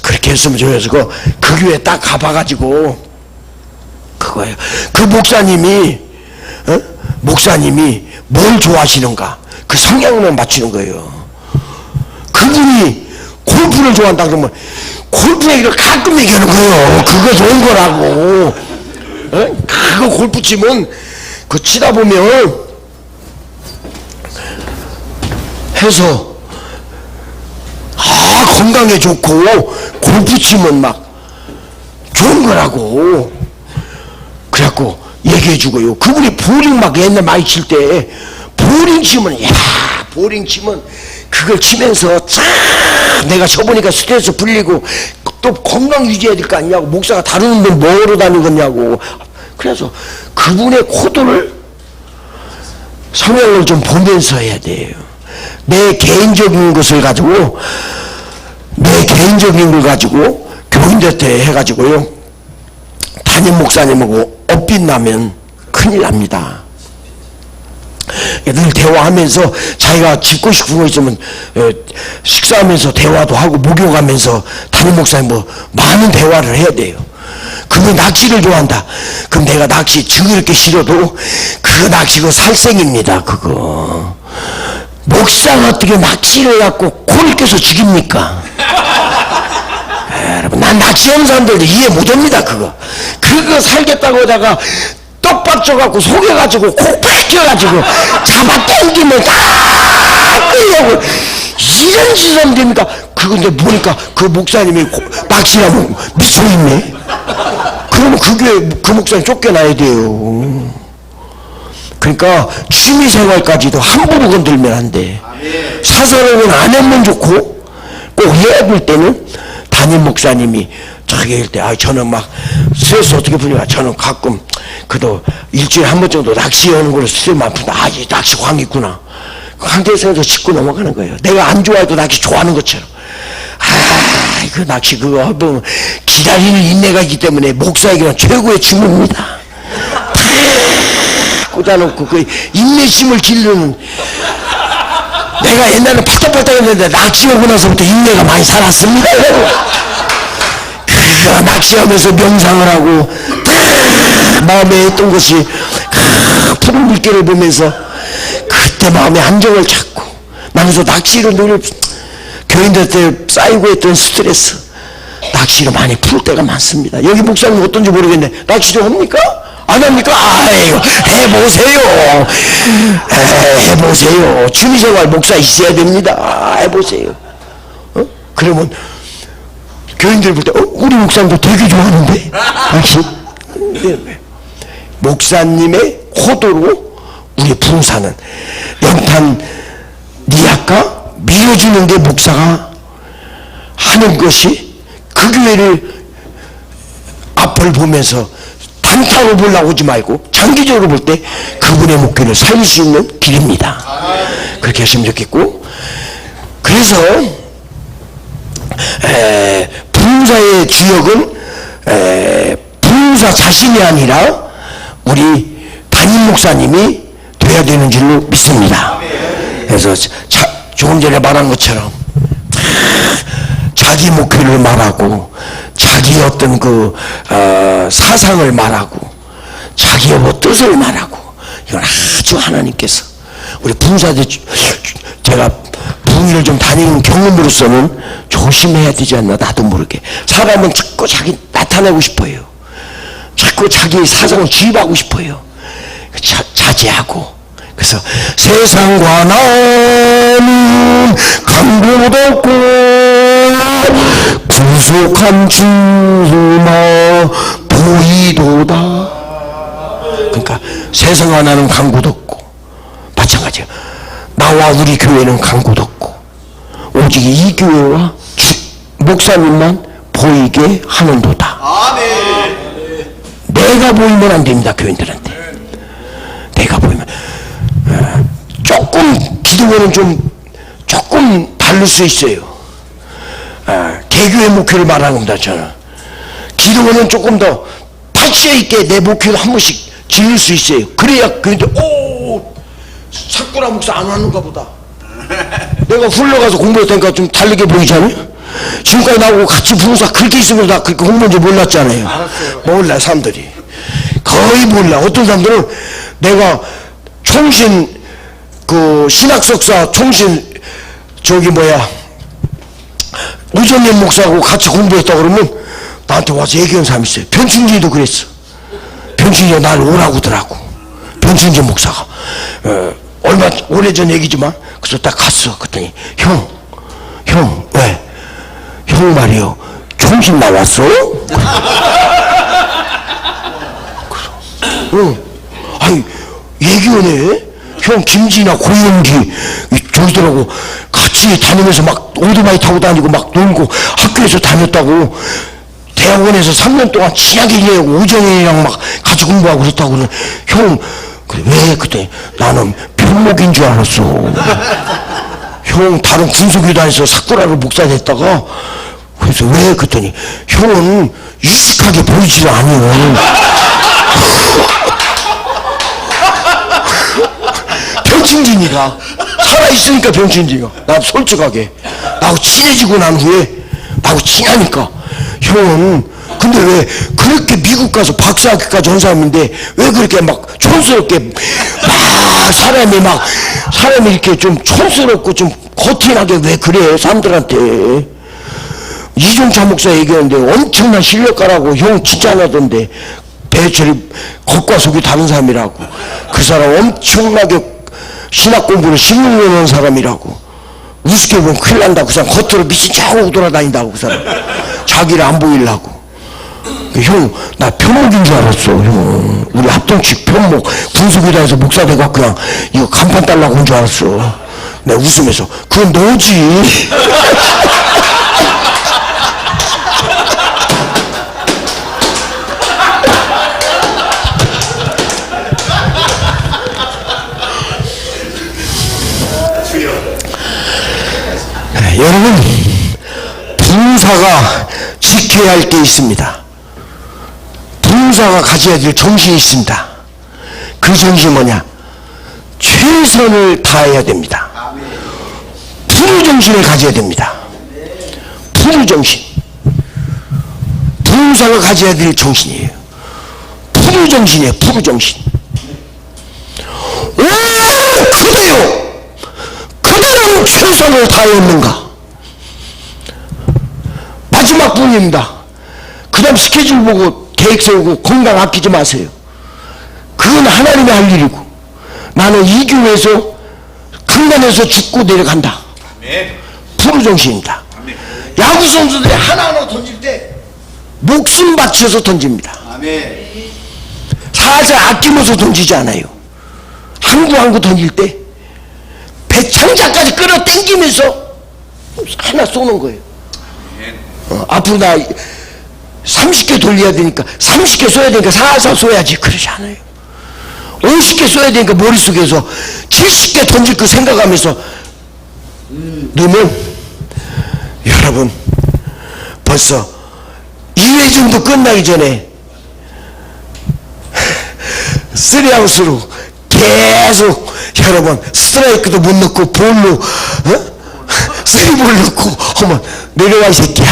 그렇게 했으면 좋겠어. 그 교회 딱 가봐가지고 그거예요. 그 목사님이 뭘 좋아하시는가 그 성향을 맞추는 거예요. 그분이 골프를 좋아한다 그러면 골프 얘기를 가끔 얘기하는 거예요. 그거 좋은 거라고. 그거 골프 치면 그 치다 보면 해서 건강에 좋고 골프 치면 막 좋은 거라고. 그래갖고 얘기해주고요. 그분이 보링 막 옛날 많이 칠 때 보링 치면 보링 치면 그걸 치면서 쫙 내가 쳐보니까 스트레스 풀리고 또 건강 유지해야 될 거 아니냐고. 목사가 다루는데 뭐로 다니겠냐고. 그래서 그분의 코드를 성향을 좀 보면서 해야 돼요. 내 개인적인 것을 가지고 교인들한테 해가지고요 담임 목사님하고 엇빛 나면 큰일 납니다. 늘 대화하면서 자기가 짚고 싶은 거 있으면 식사하면서 대화도 하고 목욕하면서 담임 목사님 뭐 많은 대화를 해야 돼요. 그분 낚시를 좋아한다. 그럼 내가 낚시 즐겁게 싫어도 그 낚시가 살생입니다. 그거 목사가 어떻게 낚시를 해갖고 코를 껴서 죽입니까? 여러분, 난 낚시하는 사람들도 이해 못합니다. 그거 살겠다고 하다가 떡밥 줘갖고 속여가지고 콕 박혀가지고 잡아 당기면 다 끌려고 이런 짓은 됩니까? 그건데 보니까 그 목사님이 낚시라고 미쳐있네. 그러면 그 교회 그 목사님 쫓겨나야 돼요. 그러니까 취미생활까지도 함부로 건들면 안 돼. 사사로는 안 하면 좋고 꼭 해야 될 때는 담임 목사님이 자기 할 때 저는 막 스트레스 어떻게 푸냐. 저는 가끔 그래도 일주일에 한 번 정도 낚시 오는 걸로 스트레스만 푼다. 이 낚시 광 있구나. 한대에서 짚고 넘어가는 거예요. 내가 안 좋아해도 낚시 좋아하는 것처럼. 그 낚시 그거 하면 기다리는 인내가 있기 때문에 목사에게는 최고의 주문입니다. 꽂아놓고 그 인내심을 기르는. 내가 옛날에 팔딱팔딱 했는데 낚시 오고 나서부터 인내가 많이 살았습니다. 그 낚시하면서 명상을 하고 마음에 있던 것이 푸른 물결을 보면서 그때 마음의 안정을 찾고 나면서 낚시로 늘 교인들한테 쌓이고 있던 스트레스 낚시로 많이 풀 때가 많습니다. 여기 목사님 어떤지 모르겠는데 낚시 좀 합니까? 안 합니까? 아이고 해보세요. 해보세요. 취미생활 목사 있어야 됩니다. 해보세요. 그러면 교인들 볼 때 우리 목사님도 되게 좋아하는데 낚시. 목사님의 호도로 우리 풍사는 연탄 니아까 밀어주는데 목사가 하는 것이 그 교회를 앞을 보면서 단타로 보려고 오지 말고 장기적으로 볼 때 그분의 목회를 살릴 수 있는 길입니다. 그렇게 하시면 좋겠고, 그래서 부흥사의 주역은 부흥사 자신이 아니라 우리 담임 목사님이 돼야 되는 줄로 믿습니다. 그래서 조금 전에 말한 것처럼 자기 목표를 말하고 자기 어떤 그 사상을 말하고 자기의 뭐 뜻을 말하고, 이건 아주 하나님께서 우리 부흥사들, 제가 부흥회를 좀 다니는 경험으로서는 조심해야 되지 않나. 나도 모르게 사람은 자꾸 자기 나타내고 싶어요. 자꾸 자기 사상을 주입하고 싶어요. 자제하고. 그래서 세상과 나는 강도도 없고 구속한 주마 보이도다. 그러니까 세상과 나는 강구도 없고, 마찬가지야. 나와 우리 교회는 강구도 없고, 오직 이 교회와 목사님만 보이게 하는도다. 내가 보이면 안 됩니다. 교인들한테 내가 보이면 조금 기도원은 좀 조금 다를 수 있어요. 개교의 목표를 말하는 겁니다. 저는 기도원은 조금 더 파시어 있게 내 목표를 한 번씩 지을 수 있어요. 그래야 교인들 사쿠라 목사 안 하는가 보다. 내가 흘러가서 공부했다니까 좀 다르게 보이잖아요. 지금까지 나오고 같이 부흥사 그렇게 있으면 다 그렇게 공부한 줄 몰랐잖아요. 알았어요. 몰라 사람들이 거의 몰라. 어떤 사람들은 내가 총신 그 신학석사 총신 우정현 목사하고 같이 공부했다 그러면 나한테 와서 얘기한 사람이 있어요. 변충진도 그랬어. 변충진이 날 오라고 하더라고. 변충진 목사가 얼마 오래전 얘기지만 그래서 딱 갔어. 그랬더니 형 왜? 형 말이요 총신 나왔어? 아니 얘기하네. 형 김진아 고영기 저기더라고. 같이 다니면서 막 오토바이 타고 다니고 막 놀고 학교에서 다녔다고. 대학원에서 3년 동안 친하게 지내고 오정현이랑 막 같이 공부하고 그랬다고. 형 그래 왜? 그때 나는 편목인 줄 알았어. 형 다른 군소교단에서 사쿠라로 목사 됐다가 그래서 왜? 그랬더니 형은 유식하게 보이지를 않아요. 변충진이가 살아있으니까 변충진이가 나도 솔직하게 나하고 친해지고 난 후에 나하고 친하니까 형은 근데 왜 그렇게 미국 가서 박사학위까지 한 사람인데 왜 그렇게 막 촌스럽게 막 사람이 이렇게 좀 촌스럽고 좀 거티하게 왜 그래 사람들한테. 이종차 목사 얘기하는데 엄청난 신뢰가라고. 형 진짜 안 하던데 배철이 겉과 속이 다른 사람이라고. 그 사람 엄청나게 신학 공부를 16년 한 사람이라고. 우습게 보면 큰일 난다고 그 사람 겉으로 미친 척하고 돌아다닌다고 그 사람 자기를 안 보이려고. 형, 나 표목인 줄 알았어. 형, 우리 합동측 표목 군수비라해서 목사 돼갖고 그냥 이거 간판 달라고 온 줄 알았어. 내가 웃으면서 그건 너지. 여러분, 부사가 지켜야 할 게 있습니다. 부사가 가져야 될 정신이 있습니다. 그 정신이 뭐냐? 최선을 다해야 됩니다. 프로정신을 가져야 됩니다. 프로정신. 부사가 가져야 될 정신이에요. 프로정신이에요. 프로정신. 오, 그래요. 그대는 최선을 다했는가? 마지막 부분입니다. 그 다음 스케줄 보고 계획 세우고 건강 아끼지 마세요. 그건 하나님이 할 일이고 나는 이 교회에서 강단에서 죽고 내려간다. 프로정신입니다. 야구 선수들이 하나하나 던질 때 목숨 바쳐서 던집니다. 살살 아끼면서 던지지 않아요. 한 구 던질 때 배창자까지 끌어당기면서 하나 쏘는 거예요. 앞으로 나 30개 돌려야 되니까 30개 쏘야 되니까 살살 쏘야지. 그러지 않아요. 50개 쏘야 되니까 머릿속에서 70개 던질 거 생각하면서 넣으면 여러분 벌써 2회 정도 끝나기 전에 3아웃으로 계속 여러분 스트라이크도 못 넣고 볼로 3볼 넣고 어머 내려와 이 새끼야.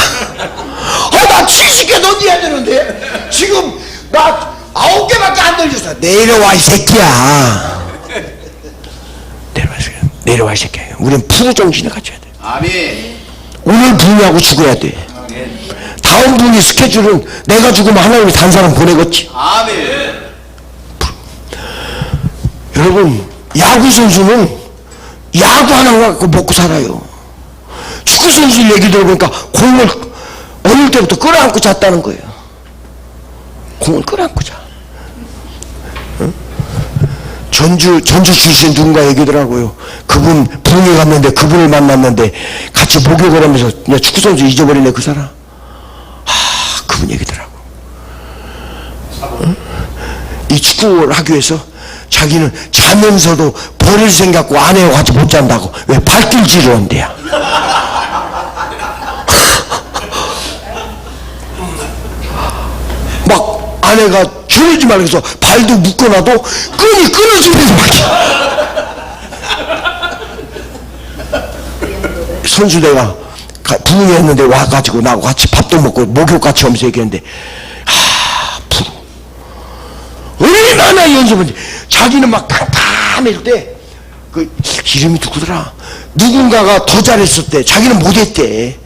나 70개 던져야 되는데 지금 나 9개밖에 안 던졌어. 내려와 이 새끼야. 내려와 이 새끼야. 우린 프로정신을 가져야 돼. 아멘. 오늘 분이하고 죽어야 돼. 다음 분이 스케줄은 내가 죽으면 하나님이 다른 사람 보내겠지. 아멘. 여러분 야구 선수는 야구 하나 갖고 먹고 살아요. 축구 선수 얘기 들어보니까 공을 어릴 때부터 끌어안고 잤다는 거예요. 공을 끌어안고 자. 응? 전주 출신 누군가 얘기더라고요. 그분 부흥회 갔는데 그분을 만났는데 같이 목욕을 하면서 그냥 축구 선수 잊어버리네 그 사람. 그분 얘기더라고. 응? 이 축구를 하기 위해서 자기는 자면서도 버릴 생각고 아내와 같이 못 잔다고. 왜? 발길질을 한대야. 막 아내가 줄이지 말고 해서 발도 묶어놔도 끈이 끊어지면서 막 선수대가 부흥회 했는데 와가지고 나하고 같이 밥도 먹고 목욕 같이 하면서 얘기했는데 프로 얼마나 연습을 자기는 막 깜깜할 때 그 이름이 누구더라? 누군가가 더 잘했을 때 자기는 못했대.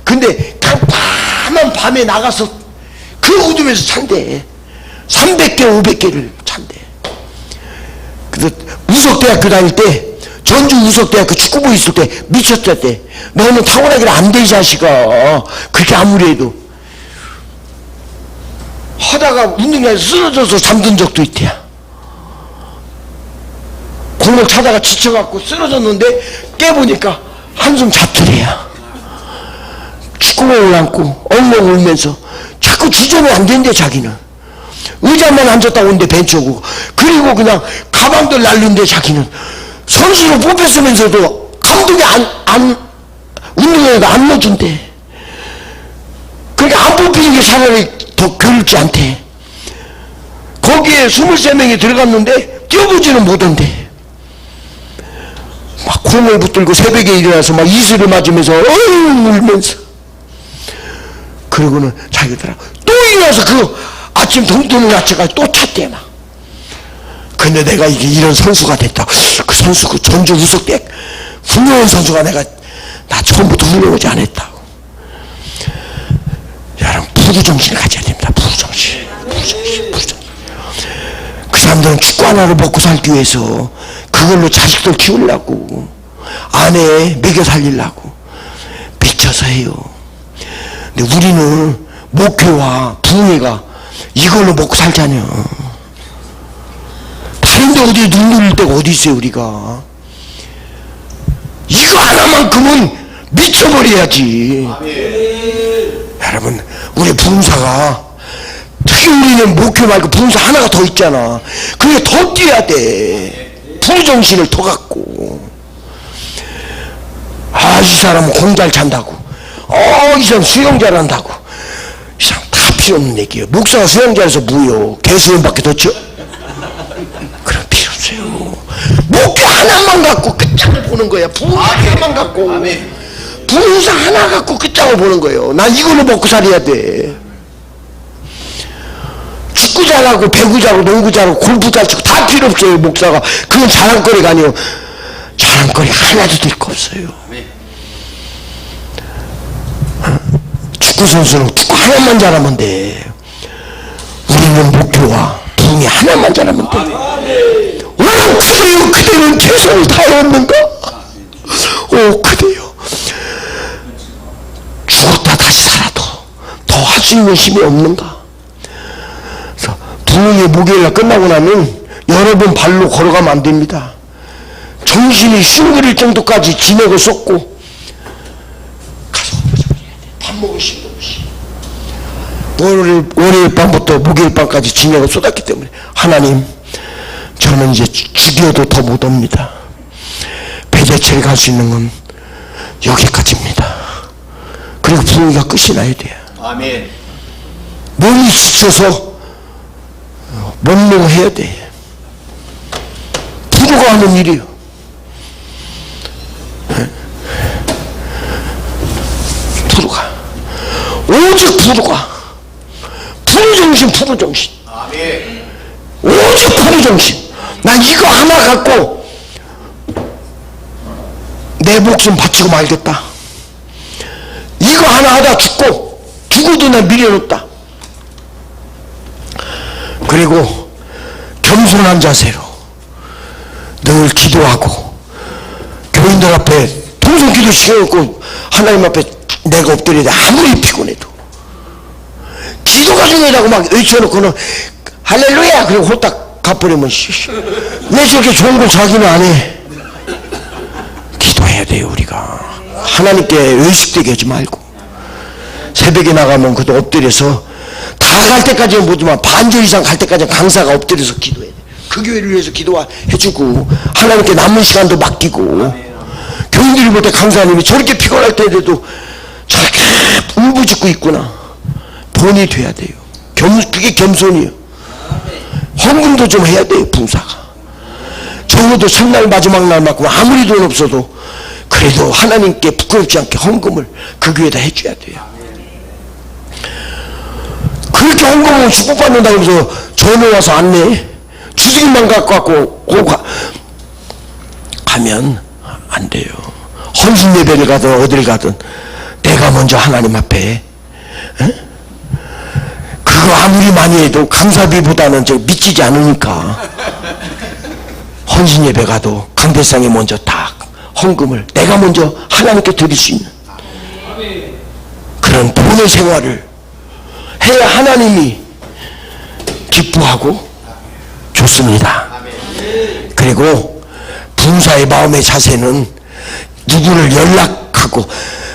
근데 깜깜한 밤에 나가서 그 어둠에서 찬대. 300개 500개를 찬대. 그래서 우석대학교 다닐 때 전주 우석대학교 축구부 있을 때 미쳤대. 너는 타고나기를 안 돼 이 자식아. 그렇게 아무리 해도 하다가 운동장에서 쓰러져서 잠든 적도 있대요. 공을 차다가 지쳐갖고 쓰러졌는데 깨보니까 한숨 잤더래요. 축구공을 안고 엉엉 울면서 자꾸 주저는 안 된대. 자기는 의자만 앉았다 온대 벤치고. 그리고 그냥 가방들 날린대. 자기는 선수로 뽑혔으면서도 감독이 운동장에도 안 넣어준대. 그러니까 안 뽑히는 게 차라리 더 괴롭지 않대. 거기에 23명이 들어갔는데 뛰어보지는 못한대. 막 공을 붙들고 새벽에 일어나서 막 이슬을 맞으면서 울면서. 그러고는 자기들아 또 일어나서 그 아침 동토는 아침까지 또 찼대 막. 근데 내가 이게 이런 선수가 됐다. 그 선수 그 전주 우석대 훌륭한 선수가 나 처음부터 훌륭하지 않았다고. 여러분 부르정신을 가져야 됩니다. 부르정신. 그 사람들은 축구 하나로 먹고 살기 위해서 그걸로 자식들 키우려고 아내 먹여 살리려고 미쳐서 해요. 근데 우리는 목회와 부흥회가 이걸로 먹고 살잖아요. 다른데 어디에 눈 돌릴 데가 어디 있어요 우리가. 이거 하나만큼은 미쳐버려야지. 여러분 우리 부흥사가 특히 우리는 목회 말고 부흥사 하나가 더 있잖아. 그게 더 뛰어야 돼. 부정신을 더 갖고. 아, 이 사람은 공 잘 찬다고. 이 사람 수영 잘한다고. 이 사람 다 필요 없는 얘기예요. 목사가 수영 잘해서 뭐요? 개수영밖에 더 쳐? 그런 필요 없어요. 목회 하나만 갖고 끝장을 보는 거야. 부흥사 하나만 갖고. 부흥사 하나 갖고 끝장을 보는 거예요. 난 이걸로 먹고 살아야 돼. 축구 잘하고 배구 잘하고 농구 잘하고 골프 잘 치고 다 필요 없어요. 목사가. 그건 자랑거리가 아니에요. 자랑거리 하나도 될 거 없어요. 축구 선수는 축구 하나만 잘하면 돼. 우리는 목표와 부흥이 하나만 잘하면 돼. 오늘 그대요. 그대는 최선을 다했는가? 오, 그대요. 죽었다 다시 살아도 더 할 수 있는 힘이 없는가? 그래서 부흥의 목요일날 끝나고 나면 여러 번 발로 걸어가면 안 됩니다. 정신이 싱그릴 정도까지 진액을 쏟고 가서 밥 먹을 힘도 없이 월요일 밤부터 목요일 밤까지 진액을 쏟았기 때문에 하나님 저는 이제 죽여도 더 못 옵니다. 배제체에 갈 수 있는 건 여기까지입니다. 그리고 부흥이가 끝이 나야 돼요. 아멘. 몸이 지쳐서 몸무게해야 돼. 부도가 하는 일이요. 부도가 오직 부도가 부르정신 부르정신. 아멘. 오직 부르정신. 난 이거 하나 갖고 내 목숨 바치고 말겠다. 이거 하나 하다 죽어도 난 미련없다. 그리고 겸손한 자세로 늘 기도하고 교인들 앞에 통성 기도 시켜놓고 하나님 앞에 내가 엎드려야 돼. 아무리 피곤해도 기도가 중요하다고 막 외쳐놓고는 할렐루야 그리고 홀딱 가버리면 왜 저렇게 좋은 걸 자기는 안 해. 기도해야 돼요. 우리가 하나님께 의식되게 하지 말고 새벽에 나가면 그도 엎드려서 다 갈 때까지는 못지만 반절 이상 갈 때까지 강사가 엎드려서 기도해야 돼. 그 교회를 위해서 기도해주고 하나님께 남은 시간도 맡기고 교인들이 볼 때 강사님이 저렇게 피곤할 때에도 저렇게 울부짖고 있구나 본이 돼야 돼요. 그게 겸손이에요. 헌금도 좀 해야 돼요. 부흥사가 적어도 첫날 마지막 날만큼 아무리 돈 없어도 그래도 하나님께 부끄럽지 않게 헌금을 그 교회에다 해줘야 돼요. 그렇게 헌금을 축복받는다고 해서 전에 와서 안 내. 주둥이만 갖고 가면 안 돼요. 헌신 예배를 가든 어딜 가든 내가 먼저 하나님 앞에 그거 아무리 많이 해도 감사비보다는 저 믿기지 않으니까 헌신 예배 가도 강대상에 먼저 딱 헌금을 내가 먼저 하나님께 드릴 수 있는 그런 본의 생활을 해야 하나님이 기뻐하고 좋습니다. 그리고 부흥사의 마음의 자세는 누구를 연락하고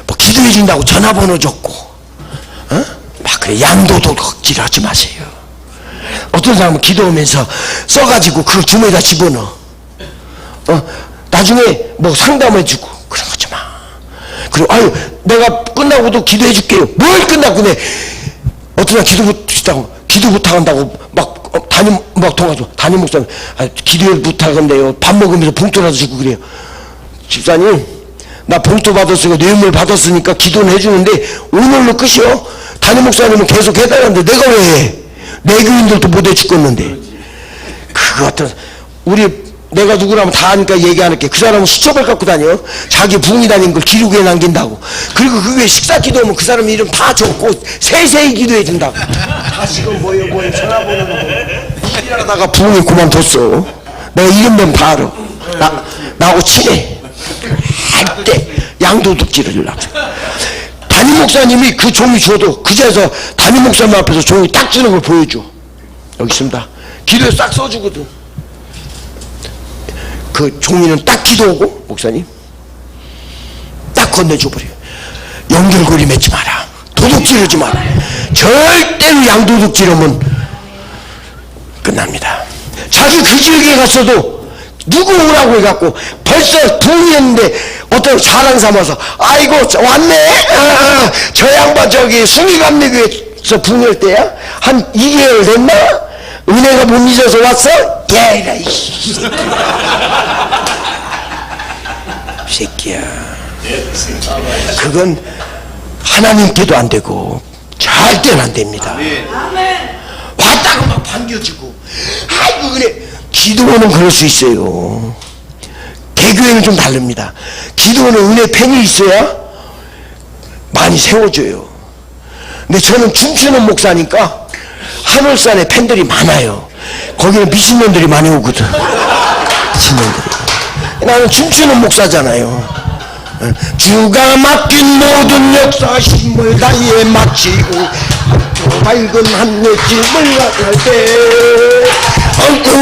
뭐 기도해 준다고 전화번호 줬고 막 그래 양도도덕질 하지 마세요. 어떤 사람은 기도하면서 써가지고 그걸 주머니에다 집어넣어. 나중에 뭐 상담해 주고 그런 거 좀 마. 그리고 아유 내가 끝나고도 기도해 줄게요. 뭘 끝나고 내 어떤 사람 기도 부탁한다고 막 통화줘. 담임 목사님 기도 부탁한대요. 밥 먹으면서 봉투라도 주고 그래요. 집사님 나 봉투 받았으니까 뇌물 받았으니까 기도는 해주는데 오늘로 끝이요. 담임 목사님은 계속 해달라는데 내가 왜 해? 내 교인들도 못 해 죽겠는데. 그거 같은 내가 누구라면 다 아니까 얘기 안 할게. 그 사람은 수첩을 갖고 다녀. 자기 부흥이 다닌 걸 기록에 남긴다고. 그리고 그게 식사 기도하면 그 사람 이름 다 적고 세세히 기도해 준다고. 다시금 뭐요 전화번호는 뭐 일하다가 부흥이 그만뒀어. 내가 이름 되면 다 알아. 나하고 친해. 절대 양도둑질을 하려고. 담임 목사님이 그 종이 줘도 그 자리에서 담임 목사님 앞에서 종이 딱 주는 걸 보여줘. 여기 있습니다. 기도에 싹 써주거든. 그 종이는 딱 기도하고 목사님 딱 건네줘버려. 연결고리 맺지 마라. 도둑질하지 마라. 절대로 양도둑질하면 끝납니다. 자기 그 지역에 갔어도 누구 오라고 해갖고 벌써 붕이었는데 어떤 사랑 삼아서 아이고 왔네. 저 양반 저기 숭이감리교에서 붕일 때야 한 2개월 됐나? 은혜가 못 잊어서 왔어? 야이라 이 새끼야. 그건 하나님께도 안 되고 절대는 안 됩니다. 왔다고 막 반겨주고 아이고 그래. 기도원은 그럴 수 있어요. 개교회는 좀 다릅니다. 기도원은 은혜 팬이 있어야 많이 세워줘요. 근데 저는 춤추는 목사니까 하늘산에 팬들이 많아요. 거기는 미친년들이 많이 오거든. 미친년들이. 나는 춤추는 목사잖아요. 주가 맡긴 모든 역사 힘을 다해 마치고 밝은 하늘 집을 나갈 때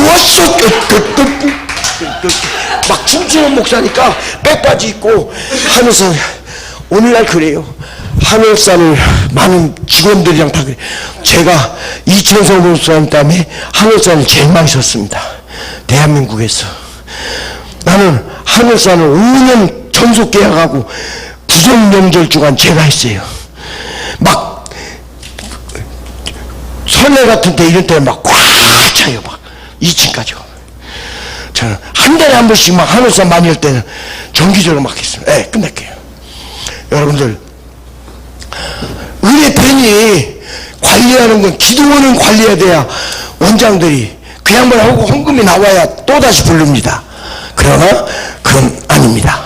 왔어 막 춤추는 목사니까 백바지 입고 하늘산. 오늘날 그래요. 하늘산을 많은 직원들이랑 다 그래. 제가 이천성 목사님 때문에 하늘산을 제일 많이 섰습니다. 대한민국에서. 나는 하늘산을 5년 전속 계약하고 구정명절 주간 제가 했어요. 막 설레 같은 때 이런 때는 막 꽉 차요. 막 2층까지. 저는 한 달에 한 번씩 막 하늘산 많이 할 때는 정기적으로 막 했어요. 네, 끝낼게요. 여러분들, 은혜 팬이 관리하는 건 기도원은 관리해야 돼야 원장들이 그 양반하고 헌금이 나와야 또다시 부릅니다. 그러나 그건 아닙니다.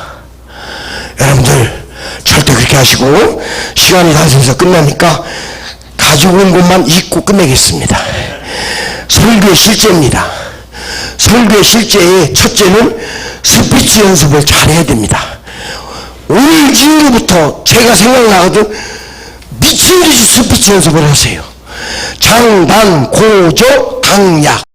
여러분들 절대 그렇게 하시고, 시간이 다 돼서 끝나니까 가져온 것만 읽고 끝내겠습니다. 설교의 실제입니다. 설교의 실제의 첫째는 스피치 연습을 잘해야 됩니다. 오늘 이후부터 제가 생각나거든. 미친듯이 스피치 연습을 하세요. 장단, 고저, 강약.